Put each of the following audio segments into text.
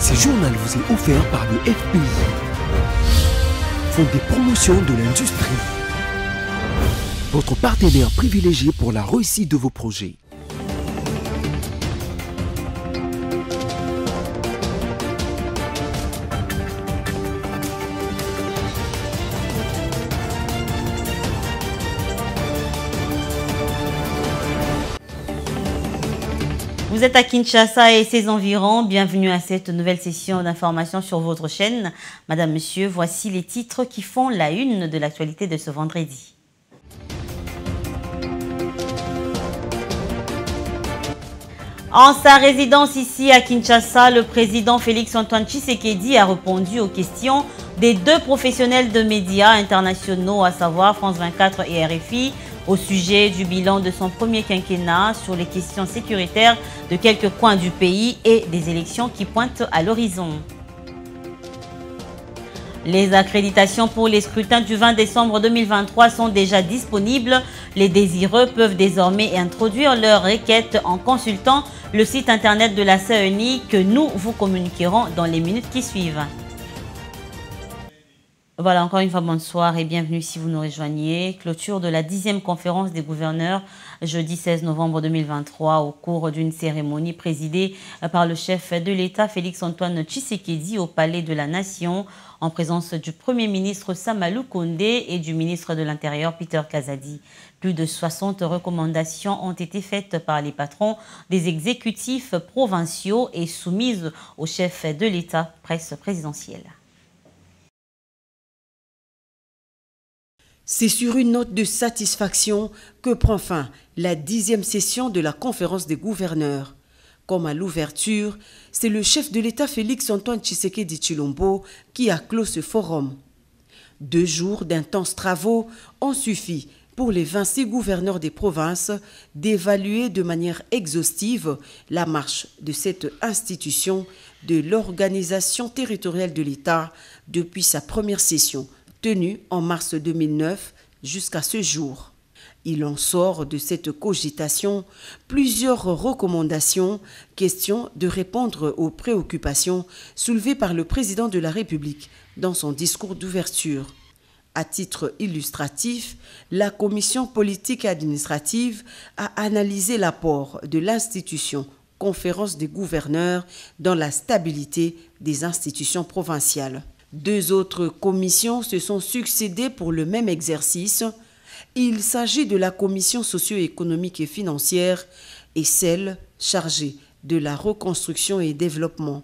Ce journal vous est offert par le FPI, Fonds des promotions de l'industrie, votre partenaire privilégié pour la réussite de vos projets. Vous êtes à Kinshasa et ses environs. Bienvenue à cette nouvelle session d'information sur votre chaîne. Madame, Monsieur, voici les titres qui font la une de l'actualité de ce vendredi. En sa résidence ici à Kinshasa, le président Félix-Antoine Tshisekedi a répondu aux questions des deux professionnels de médias internationaux, à savoir France 24 et RFI, au sujet du bilan de son premier quinquennat sur les questions sécuritaires de quelques coins du pays et des élections qui pointent à l'horizon. Les accréditations pour les scrutins du 20 décembre 2023 sont déjà disponibles. Les désireux peuvent désormais introduire leurs requêtes en consultant le site internet de la CENI que nous vous communiquerons dans les minutes qui suivent. Voilà, encore une fois, bonsoir et bienvenue si vous nous rejoignez. Clôture de la 10e conférence des gouverneurs, jeudi 16 novembre 2023, au cours d'une cérémonie présidée par le chef de l'État, Félix-Antoine Tshisekedi, au Palais de la Nation, en présence du Premier ministre Samalou Kondé et du ministre de l'Intérieur, Peter Kazadi. Plus de 60 recommandations ont été faites par les patrons des exécutifs provinciaux et soumises au chef de l'État, presse présidentielle. C'est sur une note de satisfaction que prend fin la 10e session de la conférence des gouverneurs. Comme à l'ouverture, c'est le chef de l'État Félix-Antoine Tshisekedi Tshilombo qui a clos ce forum. 2 jours d'intenses travaux ont suffi pour les 26 gouverneurs des provinces d'évaluer de manière exhaustive la marche de cette institution de l'organisation territoriale de l'État depuis sa première session, tenue en mars 2009 jusqu'à ce jour. Il en sort de cette cogitation plusieurs recommandations, question de répondre aux préoccupations soulevées par le président de la République dans son discours d'ouverture. À titre illustratif, la commission politique et administrative a analysé l'apport de l'institution Conférence des gouverneurs dans la stabilité des institutions provinciales. 2 autres commissions se sont succédées pour le même exercice. Il s'agit de la commission socio-économique et financière et celle chargée de la reconstruction et développement.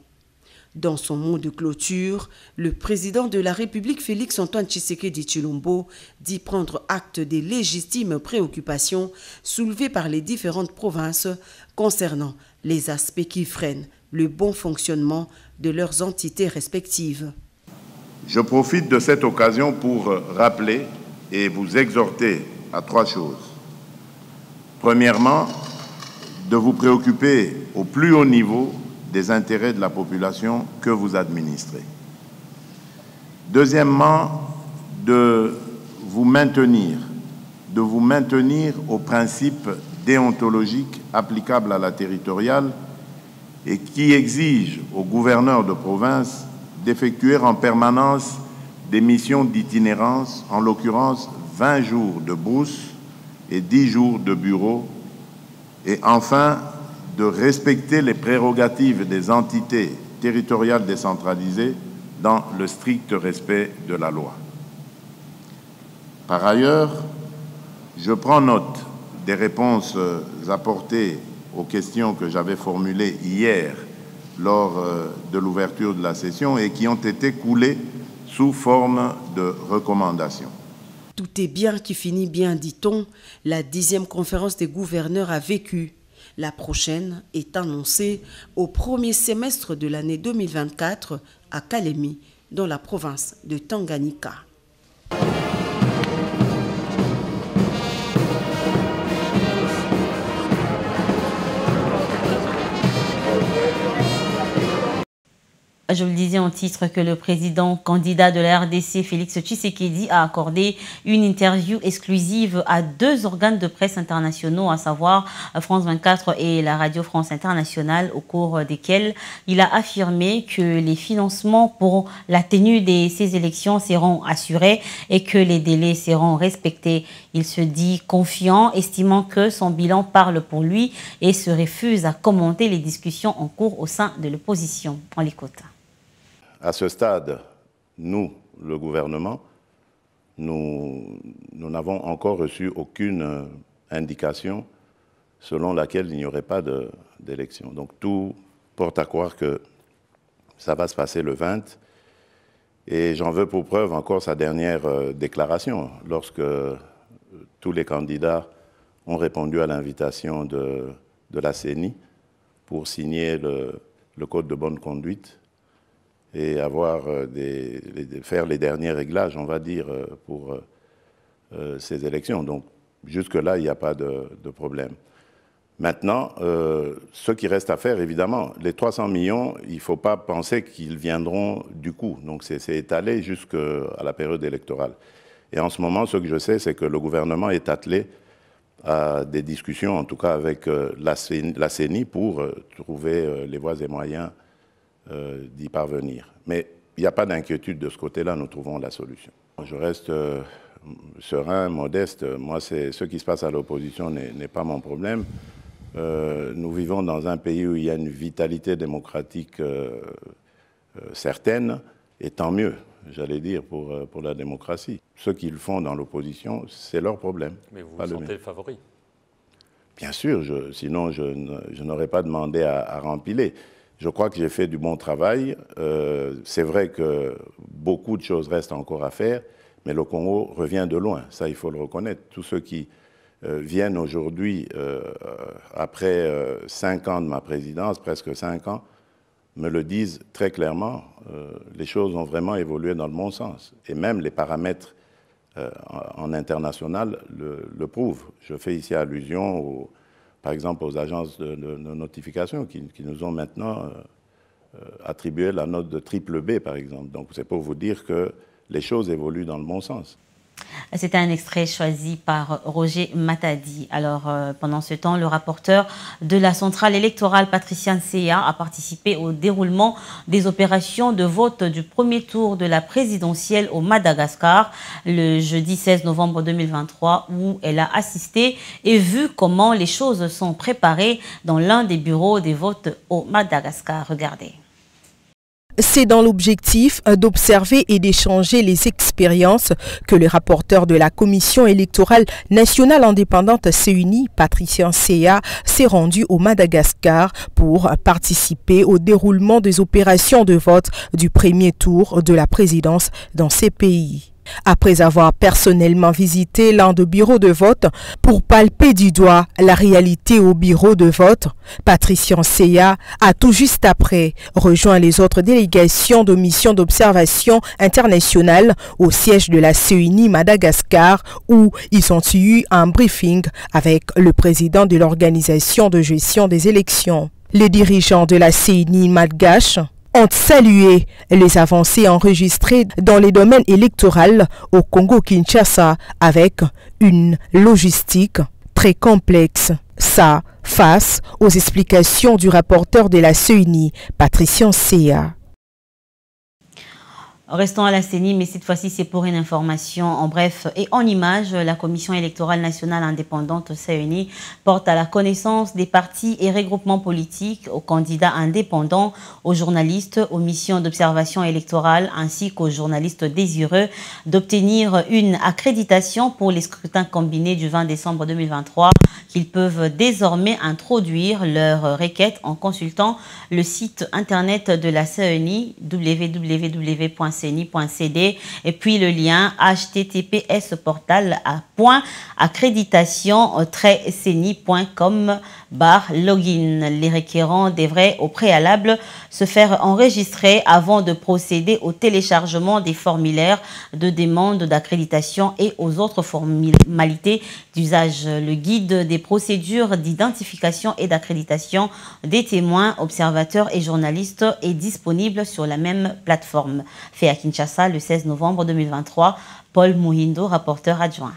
Dans son mot de clôture, le président de la République Félix-Antoine Tshisekedi Tshilombo dit prendre acte des légitimes préoccupations soulevées par les différentes provinces concernant les aspects qui freinent le bon fonctionnement de leurs entités respectives. Je profite de cette occasion pour rappeler et vous exhorter à 3 choses. Premièrement, de vous préoccuper au plus haut niveau des intérêts de la population que vous administrez. Deuxièmement, de vous maintenir aux principes déontologiques applicables à la territoriale et qui exigent aux gouverneurs de province d'effectuer en permanence des missions d'itinérance, en l'occurrence 20 jours de brousse et 10 jours de bureau, et enfin de respecter les prérogatives des entités territoriales décentralisées dans le strict respect de la loi. Par ailleurs, je prends note des réponses apportées aux questions que j'avais formulées hier lors de l'ouverture de la session et qui ont été coulées sous forme de recommandations. Tout est bien qui finit bien, dit-on. La 10e conférence des gouverneurs a vécu. La prochaine est annoncée au premier semestre de l'année 2024 à Kalemi, dans la province de Tanganyika. Je vous le disais en titre que le président candidat de la RDC, Félix Tshisekedi, a accordé une interview exclusive à 2 organes de presse internationaux, à savoir France 24 et la Radio France Internationale, au cours desquels il a affirmé que les financements pour la tenue de ces élections seront assurés et que les délais seront respectés. Il se dit confiant, estimant que son bilan parle pour lui et se refuse à commenter les discussions en cours au sein de l'opposition. On l'écoute. À ce stade, nous, le gouvernement, nous n'avons encore reçu aucune indication selon laquelle il n'y aurait pas d'élection. Donc tout porte à croire que ça va se passer le 20. Et j'en veux pour preuve encore sa dernière déclaration, lorsque tous les candidats ont répondu à l'invitation de la CENI pour signer le code de bonne conduite et faire les derniers réglages, on va dire, pour ces élections. Donc, jusque-là, il n'y a pas de problème. Maintenant, ce qui reste à faire, évidemment, les 300 millions, il ne faut pas penser qu'ils viendront du coup. Donc, c'est étalé jusqu'à la période électorale. Et en ce moment, ce que je sais, c'est que le gouvernement est attelé à des discussions, en tout cas avec la CENI, pour trouver les voies et moyens d'y parvenir. Mais il n'y a pas d'inquiétude de ce côté-là, nous trouvons la solution. Je reste serein, modeste. Moi, ce qui se passe à l'opposition n'est pas mon problème. Nous vivons dans un pays où il y a une vitalité démocratique certaine, et tant mieux, j'allais dire, pour la démocratie. Ceux qui le font dans l'opposition, c'est leur problème. Mais vous vous sentez le favori? Bien sûr, sinon je n'aurais pas demandé à rempiler. Je crois que j'ai fait du bon travail. C'est vrai que beaucoup de choses restent encore à faire, mais le Congo revient de loin, ça il faut le reconnaître. Tous ceux qui viennent aujourd'hui, après 5 ans de ma présidence, presque 5 ans, me le disent très clairement, les choses ont vraiment évolué dans le bon sens. Et même les paramètres en international le prouvent. Je fais ici allusion, par exemple, aux agences de notification qui nous ont maintenant attribué la note de triple B, par exemple. Donc c'est pour vous dire que les choses évoluent dans le bon sens. C'était un extrait choisi par Roger Matadi. Alors, pendant ce temps, le rapporteur de la centrale électorale, Patricia Nseya, a participé au déroulement des opérations de vote du premier tour de la présidentielle au Madagascar, le jeudi 16 novembre 2023, où elle a assisté et vu comment les choses sont préparées dans l'un des bureaux des votes au Madagascar. Regardez. C'est dans l'objectif d'observer et d'échanger les expériences que le rapporteur de la Commission électorale nationale indépendante CENI, Patricia Nseya, s'est rendu au Madagascar pour participer au déroulement des opérations de vote du premier tour de la présidence dans ces pays. Après avoir personnellement visité l'un des bureaux de vote pour palper du doigt la réalité au bureau de vote, Patricia Nseya a tout juste après rejoint les autres délégations de mission d'observation internationale au siège de la CENI Madagascar où ils ont eu un briefing avec le président de l'organisation de gestion des élections. Les dirigeants de la CENI malgache ont salué les avancées enregistrées dans les domaines électoraux au Congo-Kinshasa avec une logistique très complexe. Ça, face aux explications du rapporteur de la CENI, Patricia Nseya. Restons à la CENI, mais cette fois-ci, c'est pour une information en bref et en images. La Commission électorale nationale indépendante CENI porte à la connaissance des partis et regroupements politiques, aux candidats indépendants, aux journalistes, aux missions d'observation électorale, ainsi qu'aux journalistes désireux d'obtenir une accréditation pour les scrutins combinés du 20 décembre 2023, qu'ils peuvent désormais introduire leurs requêtes en consultant le site internet de la CENI, www.ceni.org. www.ceni.cd et puis le lien https://accréditation-ceni.com/login. Les requérants devraient au préalable se faire enregistrer avant de procéder au téléchargement des formulaires de demande d'accréditation et aux autres formalités d'usage. Le guide des procédures d'identification et d'accréditation des témoins, observateurs et journalistes est disponible sur la même plateforme. Fait à Kinshasa le 16 novembre 2023, Paul Muhindo, rapporteur adjoint.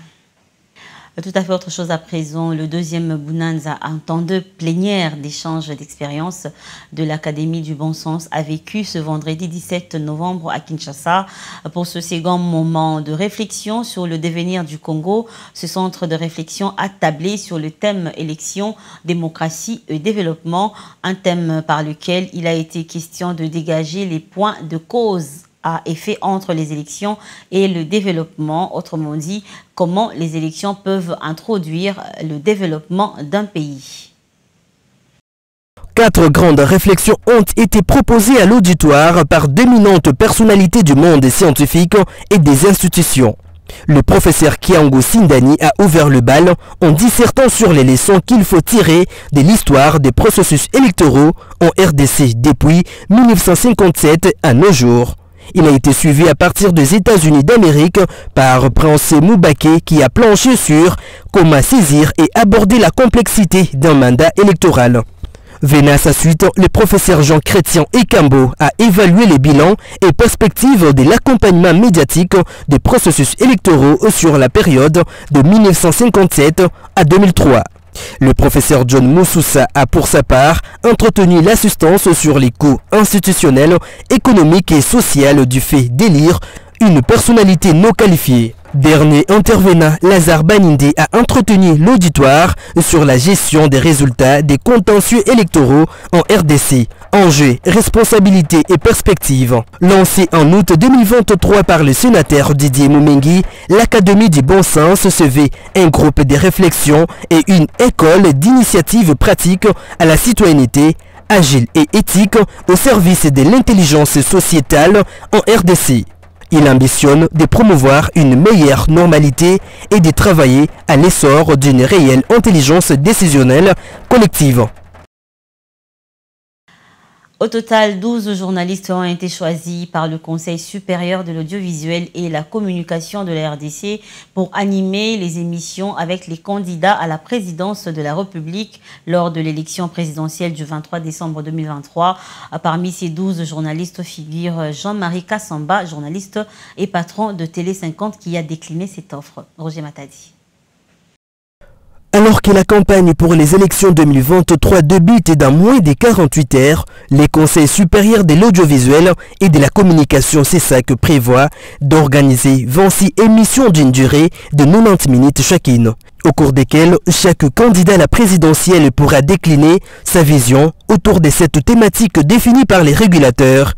Tout à fait autre chose à présent, le deuxième Bonanza, un temps de plénière d'échange d'expériences de l'Académie du Bon Sens a vécu ce vendredi 17 novembre à Kinshasa. Pour ce second moment de réflexion sur le devenir du Congo, ce centre de réflexion a tablé sur le thème élection, démocratie et développement, un thème par lequel il a été question de dégager les points de cause à effet entre les élections et le développement, autrement dit, comment les élections peuvent introduire le développement d'un pays. 4 grandes réflexions ont été proposées à l'auditoire par d'éminentes personnalités du monde scientifique et des institutions. Le professeur Kiango Sindani a ouvert le bal en dissertant sur les leçons qu'il faut tirer de l'histoire des processus électoraux en RDC depuis 1957 à nos jours. Il a été suivi à partir des États-Unis d'Amérique par Prince Moubake qui a planché sur comment saisir et aborder la complexité d'un mandat électoral. Venant à sa suite, le professeur Jean-Chrétien Ekambo a évalué les bilans et perspectives de l'accompagnement médiatique des processus électoraux sur la période de 1957 à 2003. Le professeur John Moussoussa a pour sa part entretenu l'assistance sur les coûts institutionnels, économiques et sociaux du fait d'élire une personnalité non qualifiée. Dernier intervenant, Lazare Baninde a entretenu l'auditoire sur la gestion des résultats des contentieux électoraux en RDC, enjeux, responsabilités et perspectives. Lancé en août 2023 par le sénateur Didier Moumengi, l'Académie du Bon Sens se veut un groupe de réflexion et une école d'initiatives pratiques à la citoyenneté, agile et éthique au service de l'intelligence sociétale en RDC. Il ambitionne de promouvoir une meilleure normalité et de travailler à l'essor d'une réelle intelligence décisionnelle collective. Au total, 12 journalistes ont été choisis par le Conseil supérieur de l'audiovisuel et la communication de la RDC pour animer les émissions avec les candidats à la présidence de la République lors de l'élection présidentielle du 23 décembre 2023. Parmi ces 12 journalistes figure Jean-Marie Kassamba, journaliste et patron de Télé 50 qui a décliné cette offre. Roger Matadi. Alors que la campagne pour les élections 2023 débute dans moins de 48 heures, les conseils supérieurs de l'audiovisuel et de la communication CESAC prévoient d'organiser 26 émissions d'une durée de 90 minutes chacune, au cours desquelles chaque candidat à la présidentielle pourra décliner sa vision autour de cette thématique définie par les régulateurs.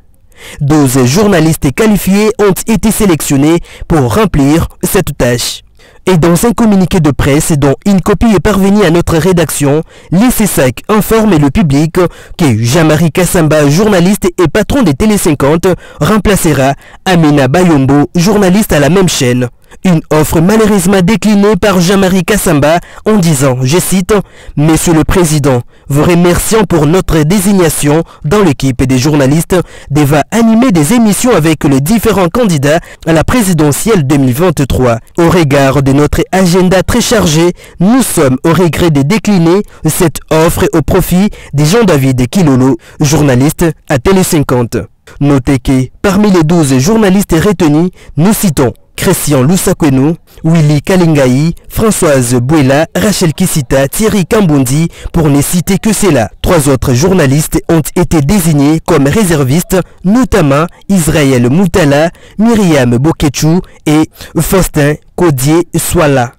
12 journalistes qualifiés ont été sélectionnés pour remplir cette tâche. Et dans un communiqué de presse dont une copie est parvenue à notre rédaction, les CESAC informent le public que Jean-Marie Kassamba, journaliste et patron de Télé 50, remplacera Amina Bayombo, journaliste à la même chaîne. Une offre malheureusement déclinée par Jean-Marie Kassamba en disant, je cite, « Monsieur le Président, vous remercions pour notre désignation dans l'équipe des journalistes devant animer des émissions avec les différents candidats à la présidentielle 2023. Au regard de notre agenda très chargé, nous sommes au regret de décliner cette offre au profit de Jean-David Kilolo, journaliste à Télé 50. Notez que parmi les 12 journalistes retenus, nous citons Christian Lusakwenou, Willy Kalingaï, Françoise Bouela, Rachel Kissita, Thierry Kambundi, pour ne citer que cela. 3 autres journalistes ont été désignés comme réservistes, notamment Israël Moutala, Myriam Boketchou et Faustin Kodier-Swala.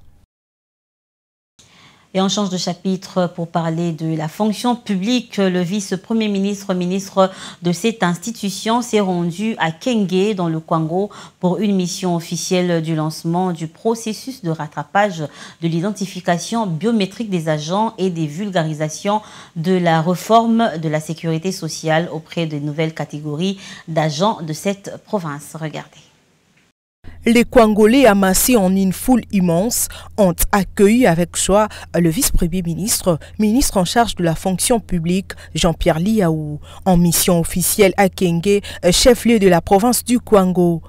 Et on change de chapitre pour parler de la fonction publique. Le vice-premier ministre, ministre de cette institution, s'est rendu à Kenge, dans le Congo, pour une mission officielle du lancement du processus de rattrapage de l'identification biométrique des agents et des vulgarisations de la réforme de la sécurité sociale auprès de nouvelles catégories d'agents de cette province. Regardez. Les Congolais amassés en une foule immense ont accueilli avec joie le vice-premier ministre, ministre en charge de la fonction publique, Jean-Pierre Liaou, en mission officielle à Kenge, chef-lieu de la province du Congo.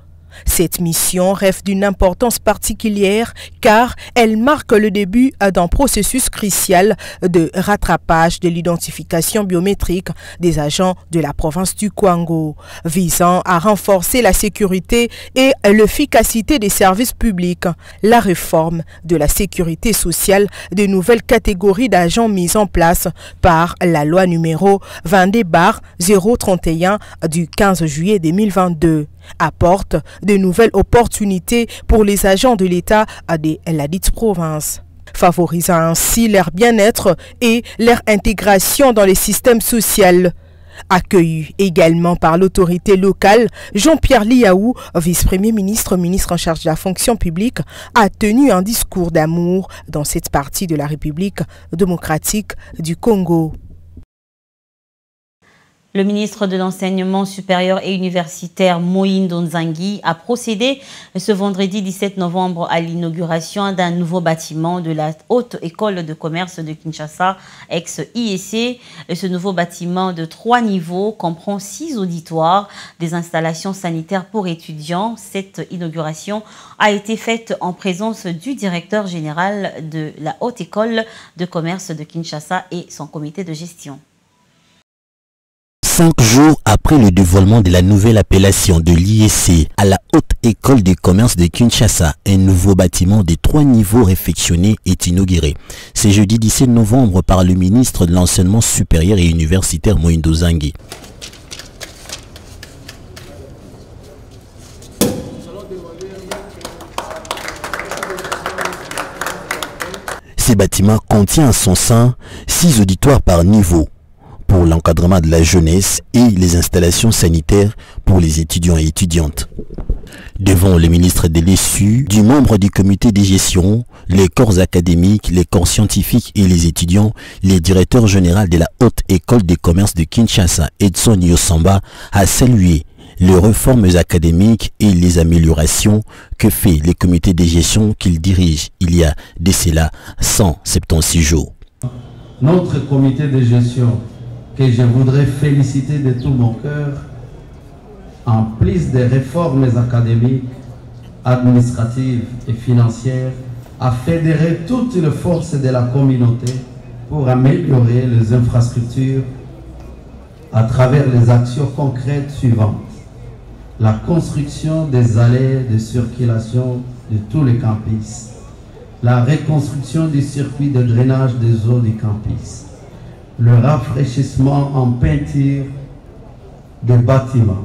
Cette mission rêve d'une importance particulière car elle marque le début d'un processus crucial de rattrapage de l'identification biométrique des agents de la province du Congo, visant à renforcer la sécurité et l'efficacité des services publics, la réforme de la sécurité sociale, de nouvelles catégories d'agents mises en place par la loi numéro 22/031 du 15 juillet 2022. Apporte de nouvelles opportunités pour les agents de l'État de la dite province, favorisant ainsi leur bien-être et leur intégration dans les systèmes sociaux. Accueilli également par l'autorité locale, Jean-Pierre Liaou, vice-premier ministre, ministre en charge de la fonction publique, a tenu un discours d'amour dans cette partie de la République démocratique du Congo. Le ministre de l'Enseignement supérieur et universitaire Moïndo Nzangi a procédé ce vendredi 17 novembre à l'inauguration d'un nouveau bâtiment de la Haute École de Commerce de Kinshasa, ex-IEC. Ce nouveau bâtiment de 3 niveaux comprend 6 auditoires, des installations sanitaires pour étudiants. Cette inauguration a été faite en présence du directeur général de la Haute École de Commerce de Kinshasa et son comité de gestion. 5 jours après le dévoilement de la nouvelle appellation de l'IEC à la Haute École de Commerce de Kinshasa, un nouveau bâtiment de 3 niveaux réfectionnés est inauguré. C'est jeudi 17 novembre par le ministre de l'Enseignement supérieur et universitaire Moïndo Nzangi. Ce bâtiment contient en son sein 6 auditoires par niveau pour l'encadrement de la jeunesse et les installations sanitaires pour les étudiants et étudiantes. Devant le ministre de l'ESU, du membre du comité de gestion, les corps académiques, les corps scientifiques et les étudiants, le directeur général de la Haute École de Commerce de Kinshasa, Edson Yosamba, a salué les réformes académiques et les améliorations que fait le comité de gestion qu'il dirige il y a de cela 176 jours. Notre comité de gestion, que je voudrais féliciter de tout mon cœur, en plus des réformes académiques, administratives et financières, a fédéré toutes les forces de la communauté pour améliorer les infrastructures à travers les actions concrètes suivantes. La construction des allées de circulation de tous les campus, la reconstruction du circuit de drainage des eaux du campus, le rafraîchissement en peinture des bâtiments,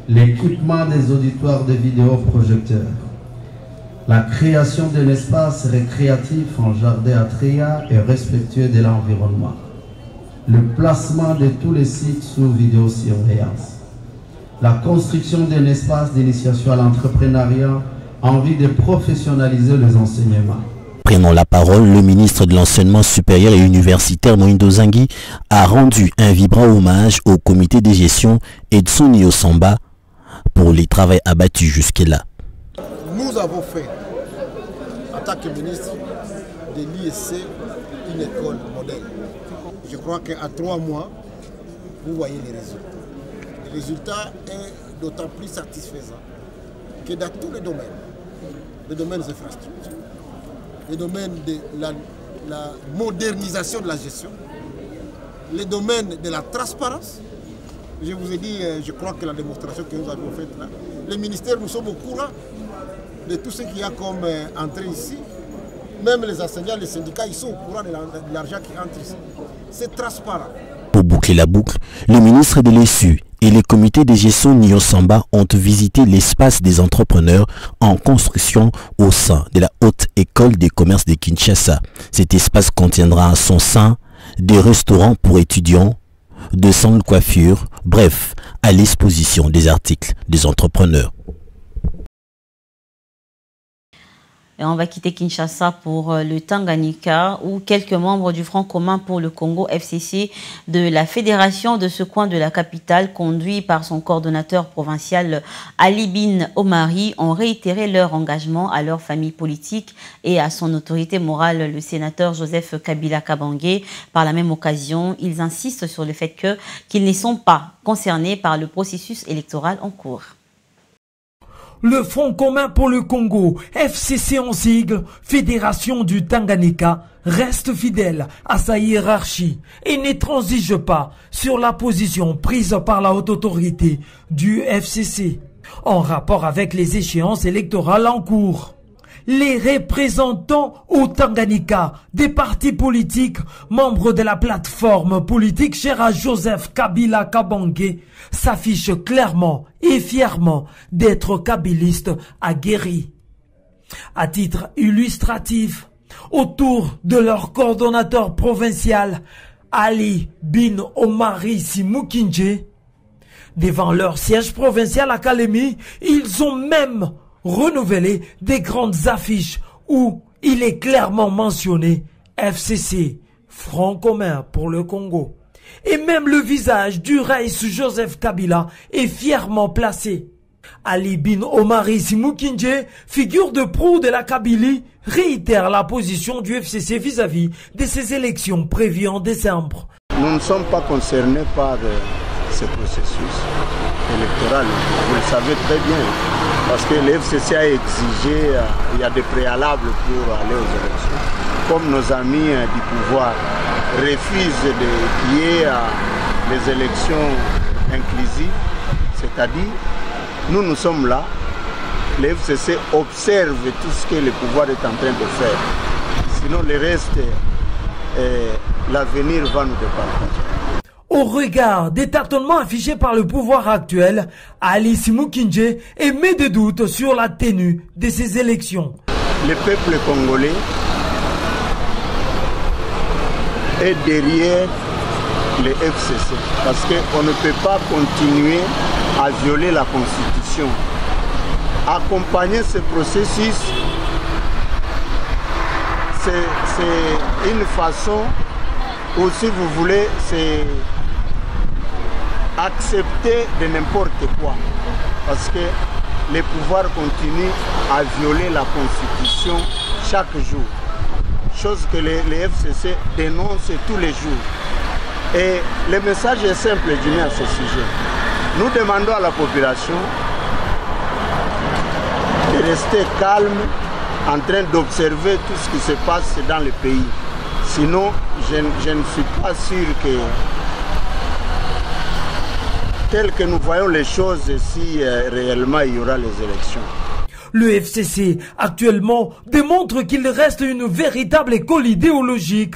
l'équipement des auditoires de vidéoprojecteurs, la création d'un espace récréatif en jardin attrayant et respectueux de l'environnement, le placement de tous les sites sous vidéosurveillance, la construction d'un espace d'initiation à l'entrepreneuriat en vue de professionnaliser les enseignements. Prenant la parole, le ministre de l'Enseignement supérieur et universitaire Moïndo Nzangi a rendu un vibrant hommage au comité de gestion Edson Yosamba pour les travaux abattus jusque-là. Nous avons fait, en tant que ministre de l'IEC, une école modèle. Je crois qu'à 3 mois, vous voyez les résultats. Le résultat est d'autant plus satisfaisant que dans tous les domaines des infrastructures, les domaines de la modernisation de la gestion, les domaines de la transparence. Je vous ai dit, je crois que la démonstration que nous avons faite là, les ministères, nous sommes au courant de tout ce qu'il y a comme entrée ici. Même les enseignants, les syndicats, ils sont au courant de l'argent qui entre ici. C'est transparent. Pour boucler la boucle, le ministre de l'ESU et les comités de gestion Nyosamba ont visité l'espace des entrepreneurs en construction au sein de la Haute École des commerces de Kinshasa. Cet espace contiendra en son sein des restaurants pour étudiants, de salons de coiffure, bref, à l'exposition des articles des entrepreneurs. Et on va quitter Kinshasa pour le Tanganyika, où quelques membres du Front commun pour le Congo, FCC, de la fédération de ce coin de la capitale, conduit par son coordonnateur provincial Ali Bin Omari, ont réitéré leur engagement à leur famille politique et à son autorité morale, le sénateur Joseph Kabila Kabange. Par la même occasion, ils insistent sur le fait qu'ils ne sont pas concernés par le processus électoral en cours. Le Front commun pour le Congo, FCC en sigle, Fédération du Tanganyika, reste fidèle à sa hiérarchie et ne transige pas sur la position prise par la haute autorité du FCC en rapport avec les échéances électorales en cours. Les représentants au Tanganyika des partis politiques, membres de la plateforme politique chère à Joseph Kabila Kabange, s'affichent clairement et fièrement d'être kabylistes aguerris. À titre illustratif, autour de leur coordonnateur provincial, Ali Bin Omari Simukinje, devant leur siège provincial à Kalemi, ils ont même renouvelé des grandes affiches où il est clairement mentionné FCC, Front commun pour le Congo. Et même le visage du Raïs Joseph Kabila est fièrement placé. Ali Bin Omari Simukinje, figure de proue de la Kabylie, réitère la position du FCC vis-à-vis de ces élections prévues en décembre. Nous ne sommes pas concernés par ce processus électoral, vous le savez très bien, parce que le FCC a exigé, il y a des préalables pour aller aux élections. Comme nos amis du pouvoir refusent qu'il y ait les élections inclusives, c'est-à-dire, nous sommes là, le FCC observe tout ce que le pouvoir est en train de faire. Sinon, le reste, l'avenir va nous départager. Au regard des tâtonnements affichés par le pouvoir actuel, Ali Simukinje émet des doutes sur la tenue de ces élections. Le peuple congolais est derrière le FCC parce qu'on ne peut pas continuer à violer la Constitution. Accompagner ce processus, c'est une façon, ou si vous voulez, c'est accepter de n'importe quoi, parce que les pouvoirs continuent à violer la Constitution chaque jour, chose que les FCC dénoncent tous les jours. Et le message est simple, Jimmy, à ce sujet. Nous demandons à la population de rester calme, en train d'observer tout ce qui se passe dans le pays. Sinon, je ne suis pas sûr que, tel que nous voyons les choses, si réellement il y aura les élections. Le FCC, actuellement, démontre qu'il reste une véritable école idéologique,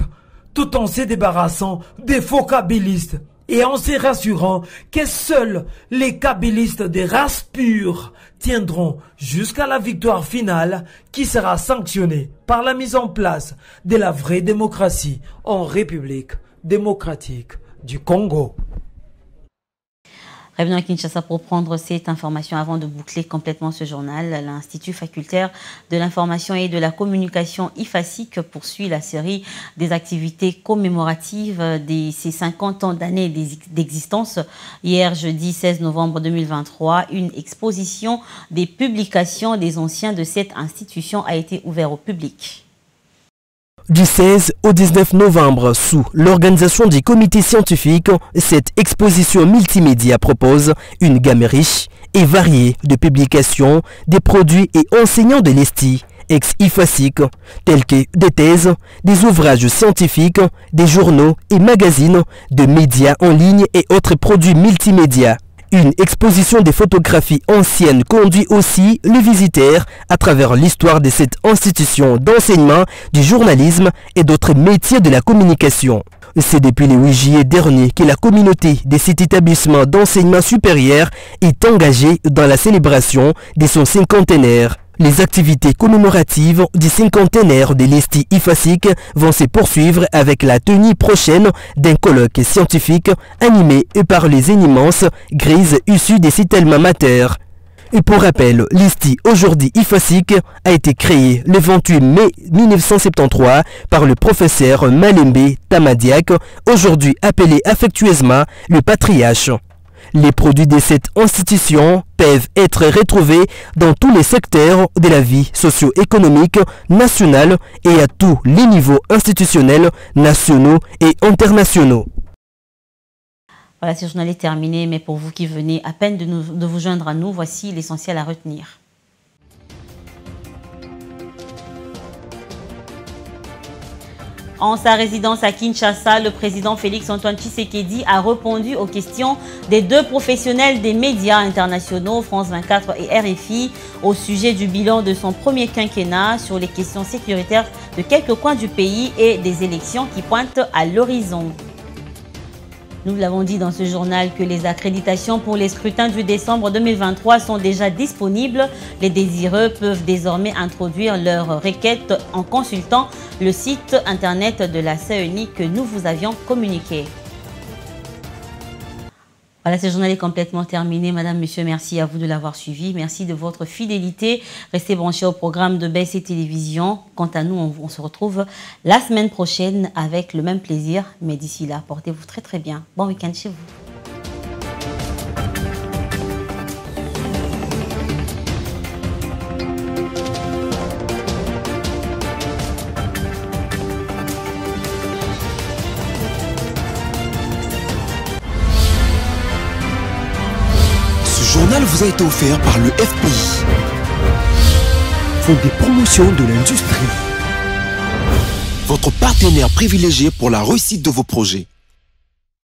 tout en se débarrassant des faux kabylistes et en se rassurant que seuls les kabylistes des races pures tiendront jusqu'à la victoire finale qui sera sanctionnée par la mise en place de la vraie démocratie en République démocratique du Congo. Revenons à Kinshasa pour prendre cette information avant de boucler complètement ce journal. L'Institut facultaire de l'information et de la communication IFASIC poursuit la série des activités commémoratives de ces 50 ans d'années d'existence. Hier, jeudi 16 novembre 2023, une exposition des publications des anciens de cette institution a été ouverte au public. Du 16 au 19 novembre, sous l'organisation du comité scientifique, cette exposition multimédia propose une gamme riche et variée de publications des produits et enseignants de l'ESTI, ex-IFASIC, tels que des thèses, des ouvrages scientifiques, des journaux et magazines, de médias en ligne et autres produits multimédia. Une exposition des photographies anciennes conduit aussi le visiteur à travers l'histoire de cette institution d'enseignement, du journalisme et d'autres métiers de la communication. C'est depuis le 8 juillet dernier que la communauté de cet établissement d'enseignement supérieur est engagée dans la célébration de son cinquantenaire. Les activités commémoratives du cinquantenaire de l'Institut IFASIC vont se poursuivre avec la tenue prochaine d'un colloque scientifique animé par les immenses grises issues de cet alma mater. Et pour rappel, l'Institut aujourd'hui IFASIC a été créé le 28 mai 1973 par le professeur Malembe Tamadiak, aujourd'hui appelé affectueusement le patriarche. Les produits de cette institution peuvent être retrouvés dans tous les secteurs de la vie socio-économique nationale et à tous les niveaux institutionnels, nationaux et internationaux. Voilà, ce journal est terminé, mais pour vous qui venez à peine de vous joindre à nous, voici l'essentiel à retenir. En sa résidence à Kinshasa, le président Félix-Antoine Tshisekedi a répondu aux questions des deux professionnels des médias internationaux, France 24 et RFI, au sujet du bilan de son premier quinquennat sur les questions sécuritaires de quelques coins du pays et des élections qui pointent à l'horizon. Nous l'avons dit dans ce journal que les accréditations pour les scrutins du décembre 2023 sont déjà disponibles. Les désireux peuvent désormais introduire leurs requêtes en consultant le site internet de la CENI que nous vous avions communiqué. Voilà, ce journal est complètement terminé. Madame, monsieur, merci à vous de l'avoir suivi. Merci de votre fidélité. Restez branchés au programme de BC Télévision. Quant à nous, on se retrouve la semaine prochaine avec le même plaisir. Mais d'ici là, portez-vous très très bien. Bon week-end chez vous. Ce journal vous a été offert par le FPI, Fonds des promotions de l'industrie, votre partenaire privilégié pour la réussite de vos projets.